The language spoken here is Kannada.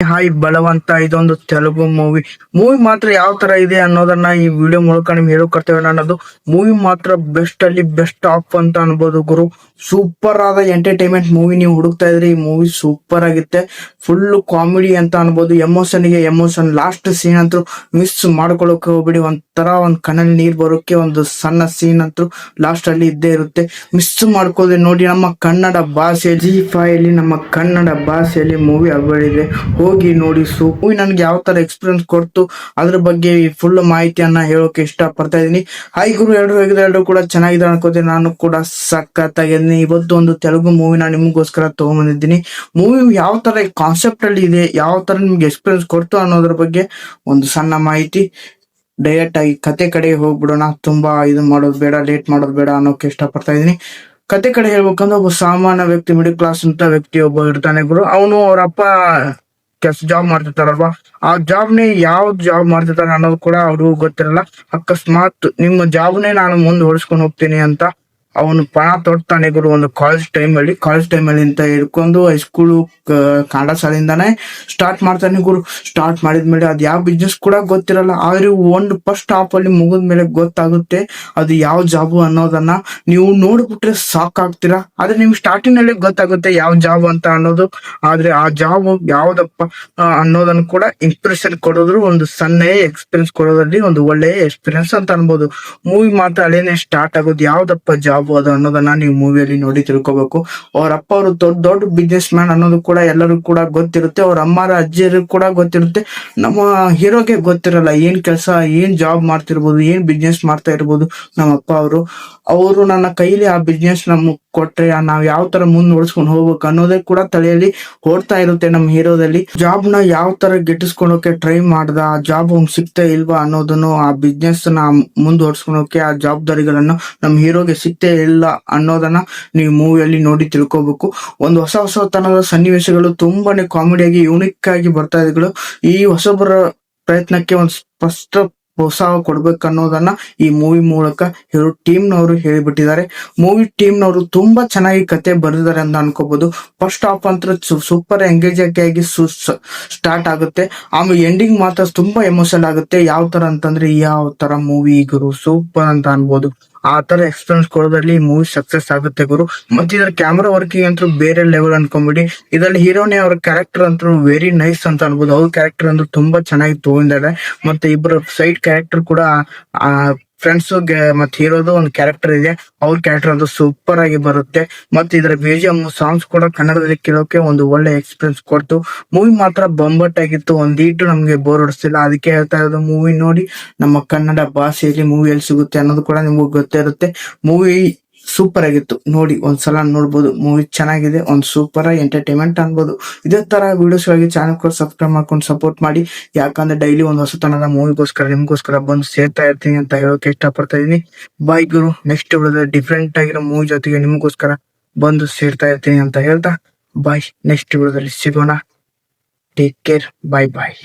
ಹಾಯ್ ಬಲವಂತ ಇದೊಂದು ತೆಲುಗು ಮೂವಿ ಮಾತ್ರ ಯಾವ ತರ ಇದೆ ಅನ್ನೋದನ್ನ ಈ ವಿಡಿಯೋ ಮೂಲಕ ನಿಮ್ಗೆ ಹೇಳೋಕರ್ತೇವೆ. ಅನ್ನೋದು ಮೂವಿ ಮಾತ್ರ ಬೆಸ್ಟ್ ಅಲ್ಲಿ ಬೆಸ್ಟ್ ಆಫ್ ಅಂತ ಅನ್ಬೋದು ಗುರು. ಸೂಪರ್ ಆದ ಎಂಟರ್ಟೈನ್ಮೆಂಟ್ ಮೂವಿ ನೀವು ಹುಡುಕ್ತಾ ಇದ್ರಿ, ಈ ಮೂವಿ ಸೂಪರ್ ಆಗಿತ್ತೆ. ಫುಲ್ ಕಾಮಿಡಿ ಅಂತ ಅನ್ಬೋದು, ಎಮೋಷನ್ ಗೆ ಎಮೋಷನ್. ಲಾಸ್ಟ್ ಸೀನ್ ಅಂತೂ ಮಿಸ್ ಮಾಡ್ಕೊಳಕ್ ಹೋಗ್ಬಿಡಿ. ಒಂದ್ ಕಣ್ಣಲ್ಲಿ ನೀರ್ ಬರೋಕೆ ಒಂದು ಸಣ್ಣ ಸೀನ್ ಅಂತೂ ಲಾಸ್ಟ್ ಅಲ್ಲಿ ಇದ್ದೇ ಇರುತ್ತೆ. ಮಿಸ್ ಮಾಡ್ಕೋದೆ ನೋಡಿ. ನಮ್ಮ ಕನ್ನಡ ಭಾಷೆಯಲ್ಲಿ G5 ನಮ್ಮ ಕನ್ನಡ ಭಾಷೆಯಲ್ಲಿ ಮೂವಿ ಇದೆ, ಹೋಗಿ ನೋಡಿ. ಮೂವಿ ನನ್ಗೆ ಯಾವ ತರ ಎಕ್ಸ್ಪೀರಿಯನ್ಸ್ ಕೊಡ್ತು ಅದ್ರ ಬಗ್ಗೆ ಫುಲ್ ಮಾಹಿತಿಯನ್ನ ಹೇಳೋಕೆ ಇಷ್ಟ ಪಡ್ತಾ ಇದೀನಿ. ಹಾಯ್ ಗುರು, ಎಲ್ಲರೂ ಕೂಡ ಚೆನ್ನಾಗಿದೆ ಅನ್ಕೋತೀನಿ. ನಾನು ಕೂಡ ಸಖತ್ತಾಗಿದ್ದೀನಿ. ಇವತ್ತು ಒಂದು ತೆಲುಗು ಮೂವಿ ನಾನು ನಿಮ್ಗೋಸ್ಕರ ತಗೊಂಡ್ಬಂದಿದ್ದೀನಿ. ಮೂವಿ ಯಾವ ತರ ಕಾನ್ಸೆಪ್ಟ್ ಅಲ್ಲಿ ಇದೆ, ಯಾವ ತರ ನಿಮ್ಗೆ ಎಕ್ಸ್ಪೀರಿಯನ್ಸ್ ಕೊಡ್ತು ಅನ್ನೋದ್ರ ಬಗ್ಗೆ ಒಂದು ಸಣ್ಣ ಮಾಹಿತಿ. ಡೈರೆಕ್ಟ್ ಆಗಿ ಕತೆ ಕಡೆ ಹೋಗ್ಬಿಡೋಣ. ತುಂಬಾ ಇದು ಮಾಡೋದು ಬೇಡ, ಲೇಟ್ ಮಾಡೋದು ಬೇಡ ಅನ್ನೋಕೆ ಇಷ್ಟ ಪಡ್ತಾ ಇದೀನಿ. ಕತೆ ಕಡೆ ಹೇಳ್ಬೇಕಂದ್ರೆ, ಒಬ್ಬ ಸಾಮಾನ್ಯ ವ್ಯಕ್ತಿ, ಮಿಡಿಲ್ ಕ್ಲಾಸ್ ಅಂತ ವ್ಯಕ್ತಿ ಒಬ್ಬ ಇರ್ತಾನೆ ಗುರು. ಅವನು ಅವ್ರ ಅಪ್ಪ ಜಾಬ್ ಮಾಡ್ತಿರ್ತಾರಲ್ವಾ, ಆ ಜಾಬ್ನೇ ಯಾವ್ದು ಜಾಬ್ ಮಾಡ್ತಿರ್ತಾನೆ ಅನ್ನೋದು ಕೂಡ ಅವ್ರಿಗೂ ಗೊತ್ತಿರಲ್ಲ. ಅಕಸ್ಮಾತ್ ನಿಮ್ಮ ಜಾಬ್ನೇ ನಾನು ಮುಂದುವರಿಸ್ಕೊಂಡು ಹೋಗ್ತೀನಿ ಅಂತ ಅವನು ಪಣ ತೊಡ್ತಾನೆ ಗುರು. ಒಂದು ಕಾಲೇಜ್ ಟೈಮಲ್ಲಿ ಅಂತ ಹಿಡ್ಕೊಂಡು ಹೈಸ್ಕೂಲ್ ಕನ್ನಡ ಶಾಲೆಯಿಂದಾನೆ ಸ್ಟಾರ್ಟ್ ಮಾಡ್ತಾನೆ ಗುರು. ಸ್ಟಾರ್ಟ್ ಮಾಡಿದ್ಮೇಲೆ ಅದ್ ಯಾವ ಬಿಸ್ನೆಸ್ ಕೂಡ ಗೊತ್ತಿರಲ್ಲ. ಆದ್ರೆ ಒಂದು ಫಸ್ಟ್ ಹಾಫ್ ಅಲ್ಲಿ ಮುಗಿದ್ಮೇಲೆ ಗೊತ್ತಾಗುತ್ತೆ ಅದು ಯಾವ ಜಾಬು ಅನ್ನೋದನ್ನ. ನೀವು ನೋಡ್ಬಿಟ್ರೆ ಸಾಕಾಗ್ತೀರಾ. ಆದ್ರೆ ನಿಮ್ಗೆ ಸ್ಟಾರ್ಟಿಂಗ್ ನಲ್ಲಿ ಗೊತ್ತಾಗುತ್ತೆ ಯಾವ ಜಾಬ್ ಅಂತ ಅನ್ನೋದು. ಆದ್ರೆ ಆ ಜಾಬ್ ಯಾವ್ದಪ್ಪ ಅನ್ನೋದನ್ನ ಕೂಡ ಇಂಪ್ರೆಷನ್ ಕೊಡೋದ್ರು, ಒಂದು ಸಣ್ಣ ಎಕ್ಸ್ಪೀರಿಯನ್ಸ್ ಕೊಡೋದ್ರಲ್ಲಿ ಒಂದು ಒಳ್ಳೆಯ ಎಕ್ಸ್ಪೀರಿಯನ್ಸ್ ಅಂತ ಅನ್ಬೋದು. ಮೂವಿ ಮಾತ್ರ ಅಲ್ಲೇನೆ ಸ್ಟಾರ್ಟ್ ಆಗೋದು. ಯಾವ್ದಪ್ಪ ಜಾಬ್ ಅದು ಅನ್ನೋದನ್ನ ನೀವು ಮೂವಿಯಲ್ಲಿ ನೋಡಿ ತಿಳ್ಕೊಬೇಕು. ಅವ್ರ ಅಪ್ಪ ಅವರು ದೊಡ್ಡ ದೊಡ್ಡ ಬಿಸ್ನೆಸ್ ಮ್ಯಾನ್ ಅನ್ನೋದು ಕೂಡ ಎಲ್ಲರಿಗೂ ಕೂಡ ಗೊತ್ತಿರುತ್ತೆ. ಅವ್ರ ಅಮ್ಮರ ಅಜ್ಜಿಯರಿಗೂ ಕೂಡ ಗೊತ್ತಿರುತ್ತೆ. ನಮ್ಮ ಹೀರೋಗೆ ಗೊತ್ತಿರಲ್ಲ ಏನ್ ಕೆಲಸ, ಏನ್ ಜಾಬ್ ಮಾಡ್ತಿರ್ಬೋದು, ಏನ್ ಬಿಸ್ನೆಸ್ ಮಾಡ್ತಾ ಇರ್ಬೋದು ನಮ್ಮ ಅಪ್ಪ ಅವರು ನನ್ನ ಕೈಲಿ ಆ ಬಿಸ್ನೆಸ್ ನಮ್ಗೆ ಕೊಟ್ರೆ ನಾವ್ ಯಾವ ತರ ಮುಂದ್ ನೋಡ್ಸ್ಕೊಂಡು ಹೋಗ್ಬೇಕು ಅನ್ನೋದೇ ಕೂಡ ತಲೆಯಲ್ಲಿ ಓಡ್ತಾ ಇರುತ್ತೆ ನಮ್ಮ ಹೀರೋದಲ್ಲಿ. ಜಾಬ್ ನ ಯಾವ ತರ ಗಿಟ್ಟಿಸ್ಕೊಳೋಕೆ ಟ್ರೈ ಮಾಡ್ದ, ಆ ಜಾಬ್ ಅವ್ನ್ ಸಿಗ್ತಾ ಇಲ್ವಾ ಅನ್ನೋದನ್ನು, ಆ ಬಿಸ್ನೆಸ್ ನ ಮುಂದುವರ್ಸ್ಕೊಳೋಕೆ ಆ ಜವಾಬ್ದಾರಿಗಳನ್ನು ನಮ್ಮ ಹೀರೋಗೆ ಸಿಗ್ತೇ ಇಲ್ಲ ಅನ್ನೋದನ್ನ ನೀವು ಮೂವಿಯಲ್ಲಿ ನೋಡಿ ತಿಳ್ಕೊಬೇಕು. ಒಂದು ಹೊಸ ತನದ ಸನ್ನಿವೇಶಗಳು ತುಂಬಾನೇ ಕಾಮಿಡಿಯಾಗಿ ಯೂನಿಕ್ ಆಗಿ ಬರ್ತಾ ಇದ್ರು. ಈ ಹೊಸಬರ ಪ್ರಯತ್ನಕ್ಕೆ ಒಂದು ಸ್ಪಷ್ಟ ಪ್ರೋತ್ಸಾಹ ಕೊಡ್ಬೇಕನ್ನೋದನ್ನ ಈ ಮೂವಿ ಮೂಲಕ ಟೀಮ್ನವರು ಹೇಳಿಬಿಟ್ಟಿದ್ದಾರೆ. ಮೂವಿ ಟೀಮ್ನವರು ತುಂಬಾ ಚೆನ್ನಾಗಿ ಕತೆ ಬರೆದಿದ್ದಾರೆ ಅಂತ ಅನ್ಕೋಬಹುದು. ಫಸ್ಟ್ ಹಾಫ್ ಅಂತ ಸೂಪರ್ ಎಂಗೇಜ್ ಆಗಿ ಸ್ಟಾರ್ಟ್ ಆಗುತ್ತೆ. ಆಮೇಲೆ ಎಂಡಿಂಗ್ ಮಾತ್ರ ತುಂಬಾ ಎಮೋಷನಲ್ ಆಗುತ್ತೆ. ಯಾವ ತರ ಅಂತಂದ್ರೆ, ಯಾವ ತರ ಮೂವಿ ಗುರು, ಸೂಪರ್ ಅಂತ ಅನ್ಬೋದು. ಆ ತರ ಎಕ್ಸ್ಪೀರಿಯನ್ಸ್ ಕೊಡೋದ್ರಲ್ಲಿ ಮೂವಿ ಸಕ್ಸಸ್ ಆಗುತ್ತೆ ಗುರು. ಮತ್ತೆ ಇದರ ಕ್ಯಾಮ್ರಾ ವರ್ಕಿಂಗ್ ಅಂತೂ ಬೇರೆ ಲೆವೆಲ್ ಅನ್ಕೊಂಬಿಡಿ. ಇದರಲ್ಲಿ ಹೀರೋನೇ ಅವ್ರ ಕ್ಯಾರೆಕ್ಟರ್ ಅಂತೂ ವೆರಿ ನೈಸ್ ಅಂತ ಅನ್ಬೋದು. ಅವ್ರ ಕ್ಯಾರೆಕ್ಟರ್ ಅಂತೂ ತುಂಬಾ ಚೆನ್ನಾಗಿ ತಗೊಂಡಿದ್ದಾರೆ. ಮತ್ತೆ ಇಬ್ಬರು ಸೈಡ್ ಕ್ಯಾರೆಕ್ಟರ್ ಕೂಡ ಫ್ರೆಂಡ್ಸ್ ಮತ್ತೆ ಹೀರೋದು ಒಂದು ಕ್ಯಾರೆಕ್ಟರ್ ಇದೆ, ಅವ್ರ ಕ್ಯಾರೆಕ್ಟರ್ ಅಂತೂ ಸೂಪರ್ ಆಗಿ ಬರುತ್ತೆ. ಮತ್ತೆ ಇದರ BGM ಸಾಂಗ್ಸ್ ಕೂಡ ಕನ್ನಡದಲ್ಲಿ ಕೇಳೋಕೆ ಒಂದು ಒಳ್ಳೆ ಎಕ್ಸ್ಪೀರಿಯನ್ಸ್ ಕೊಡ್ತು. ಮೂವಿ ಮಾತ್ರ ಬೊಂಬಟ್ಟಾಗಿತ್ತು, ಒಂದೀಟು ನಮ್ಗೆ ಬೋರ್ ಹೊಡಿಸ್ತಿಲ್ಲ. ಅದಕ್ಕೆ ಹೇಳ್ತಾ ಇರೋದು, ಮೂವಿ ನೋಡಿ. ನಮ್ಮ ಕನ್ನಡ ಭಾಷೆಯಲ್ಲಿ ಮೂವಿ ಎಲ್ಲಿ ಸಿಗುತ್ತೆ ಅನ್ನೋದು ಕೂಡ ನಿಮ್ಗೆ ಗೊತ್ತೇ ಇರುತ್ತೆ. ಮೂವಿ ಸೂಪರ್ ಆಗಿತ್ತು, ನೋಡಿ ಒಂದ್ಸಲ ನೋಡ್ಬೋದು. ಮೂವಿ ಚೆನ್ನಾಗಿದೆ, ಒಂದು ಸೂಪರ್ ಎಂಟರ್ಟೈನ್ಮೆಂಟ್ ಅನ್ಬೋದು. ಇದೇ ತರ ವಿಡಿಯೋಸ್ಗಾಗಿ ಚಾನಲ್ ಕೂಡ ಸಬ್ಸ್ಕ್ರೈಬ್ ಮಾಡ್ಕೊಂಡು ಸಪೋರ್ಟ್ ಮಾಡಿ. ಯಾಕಂದ್ರೆ ಡೈಲಿ ಒಂದು ಹೊಸತನದ ಮೂವಿಗೋಸ್ಕರ ನಿಮ್ಗೋಸ್ಕರ ಬಂದು ಸೇರ್ತಾ ಇರ್ತೀನಿ ಅಂತ ಹೇಳೋಕೆ ಇಷ್ಟಪಡ್ತಾ ಇದೀನಿ. ಬಾಯ್ ಗುರು, ನೆಕ್ಸ್ಟ್ ವಿಡಿಯೋದಲ್ಲಿ ಡಿಫ್ರೆಂಟ್ ಆಗಿರೋ ಮೂವಿ ಜೊತೆಗೆ ನಿಮ್ಗೋಸ್ಕರ ಬಂದು ಸೇರ್ತಾ ಇರ್ತೀನಿ ಅಂತ ಹೇಳ್ತಾ ಬಾಯ್. ನೆಕ್ಸ್ಟ್ ವಿಡಿಯೋದಲ್ಲಿ ಸಿಗೋಣ. ಟೇಕ್ ಕೇರ್, ಬಾಯ್ ಬಾಯ್.